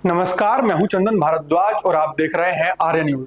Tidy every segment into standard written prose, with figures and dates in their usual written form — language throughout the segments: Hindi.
नमस्कार, मैं हूं चंदन भारद्वाज और आप देख रहे हैं आर्य न्यूज।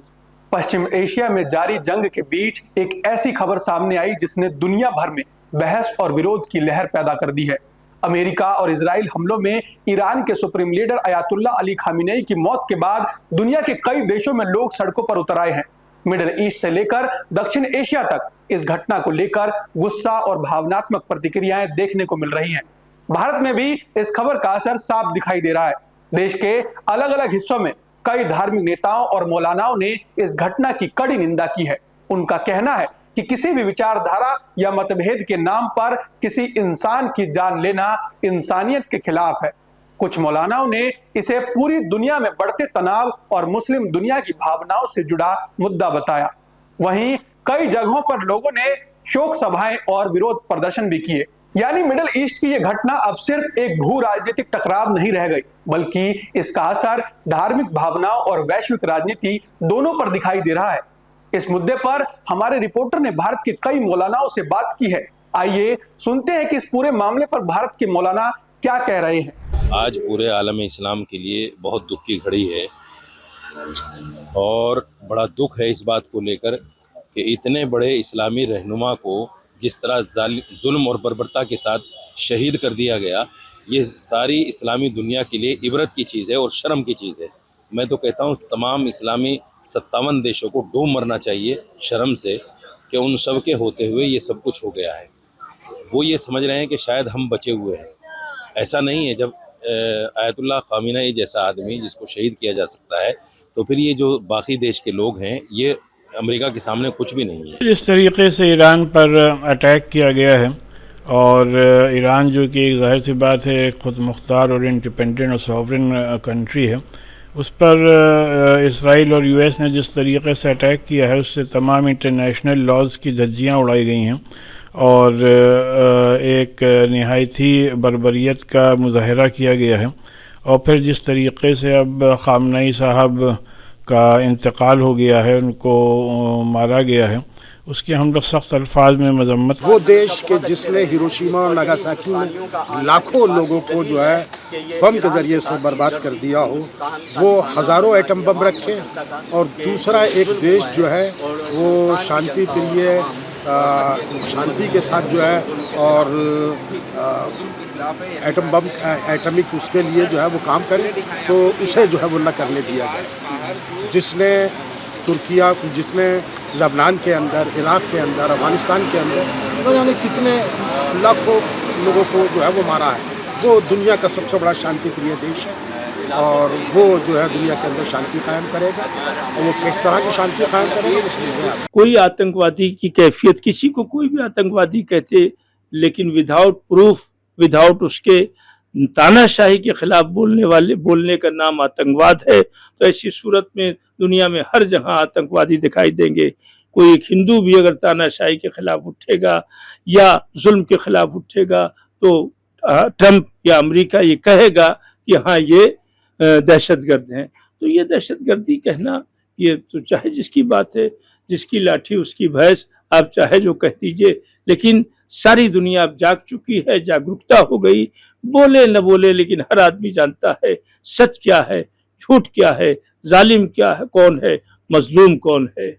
पश्चिम एशिया में जारी जंग के बीच एक ऐसी खबर सामने आई जिसने दुनिया भर में बहस और विरोध की लहर पैदा कर दी है। अमेरिका और इजराइल हमलों में ईरान के सुप्रीम लीडर अयातुल्ला अली खामिनेई की मौत के बाद दुनिया के कई देशों में लोग सड़कों पर उतर आए हैं। मिडिल ईस्ट से लेकर दक्षिण एशिया तक इस घटना को लेकर गुस्सा और भावनात्मक प्रतिक्रियाएं देखने को मिल रही हैं। भारत में भी इस खबर का असर साफ दिखाई दे रहा है। देश के अलग अलग हिस्सों में कई धार्मिक नेताओं और मौलानाओं ने इस घटना की कड़ी निंदा की है। उनका कहना है कि किसी भी विचारधारा या मतभेद के नाम पर किसी इंसान की जान लेना इंसानियत के खिलाफ है। कुछ मौलानाओं ने इसे पूरी दुनिया में बढ़ते तनाव और मुस्लिम दुनिया की भावनाओं से जुड़ा मुद्दा बताया। वहीं कई जगहों पर लोगों ने शोक सभाएं और विरोध प्रदर्शन भी किए। यानी मिडिल ईस्ट की यह घटना अब सिर्फ एक भू राजनीतिक टकराव नहीं रह गई, बल्कि इसका असर धार्मिक भावनाओं और वैश्विक राजनीति दोनों पर दिखाई दे रहा है। इस मुद्दे पर हमारे रिपोर्टर ने भारत के कई मौलानाओं से बात की है। आइए सुनते हैं कि इस पूरे मामले पर भारत के मौलाना क्या कह रहे हैं। आज पूरे आलम इस्लाम के लिए बहुत दुख की घड़ी है और बड़ा दुख है इस बात को लेकर कि इतने बड़े इस्लामी रहनुमा को जिस तरह जुल्म और बर्बरता के साथ शहीद कर दिया गया, ये सारी इस्लामी दुनिया के लिए इबरत की चीज़ है और शर्म की चीज़ है। मैं तो कहता हूँ तमाम इस्लामी 57 देशों को डूब मरना चाहिए शर्म से कि उन सब के होते हुए ये सब कुछ हो गया है। वो ये समझ रहे हैं कि शायद हम बचे हुए हैं। ऐसा नहीं है। जब आयतुल्ला खामिनेई जैसा आदमी जिसको शहीद किया जा सकता है, तो फिर ये जो बाकी देश के लोग हैं ये अमेरिका के सामने कुछ भी नहीं है। जिस तरीके से ईरान पर अटैक किया गया है और ईरान जो कि एक ज़ाहिर सी बात है खुद मुख्तार और इंडिपेंडेंट और सॉवरेन कंट्री है, उस पर इसराइल और यूएस ने जिस तरीके से अटैक किया है उससे तमाम इंटरनेशनल लॉज की धज्जियाँ उड़ाई गई हैं और एक नहायती बर्बरियत का मुजाहरा किया गया है। और फिर जिस तरीके से अब खामनेई साहब का इंतकाल हो गया है, उनको मारा गया है, उसकी हम लोग सख्त अल्फाज में मजम्मत। वो देश के जिसने हिरोशिमा और नागासाकी में लाखों लोगों को जो है बम के ज़रिए से बर्बाद कर दिया हो, वो हज़ारों एटम बम रखे, और दूसरा एक देश जो है वो शांति प्रिय शांति के साथ जो है और एटम बम एटमिक उसके लिए जो है वो काम करे, तो उसे जो है वो न करने दिया जाए। जिसने तुर्किया, जिसने लबनान के अंदर, इराक़ के अंदर, अफगानिस्तान के अंदर न जाने कितने लाखों लोगों को जो है वो मारा है, वो दुनिया का सबसे बड़ा शांति प्रिय देश है और वो जो है दुनिया के अंदर शांति कायम करेगा। और वो किस तरह की शांति कायम करेगा उसमें कोई आतंकवादी की कैफियत, किसी को कोई भी आतंकवादी कहते, लेकिन विदाउट प्रूफ, विदाउट उसके तानाशाही के खिलाफ बोलने का नाम आतंकवाद है। तो ऐसी सूरत में दुनिया में हर जगह आतंकवादी दिखाई देंगे। कोई एक हिंदू भी अगर तानाशाही के खिलाफ उठेगा या जुल्म के खिलाफ उठेगा तो ट्रंप या अमेरिका ये कहेगा कि हाँ ये दहशतगर्द हैं। तो ये दहशतगर्दी कहना, ये तो चाहे जिसकी बात है, जिसकी लाठी उसकी भैंस, आप चाहे जो कह दीजिए, लेकिन सारी दुनिया अब जाग चुकी है, जागरूकता हो गई। बोले न बोले लेकिन हर आदमी जानता है सच क्या है, झूठ क्या है, जालिम क्या है, कौन है, मजलूम कौन है।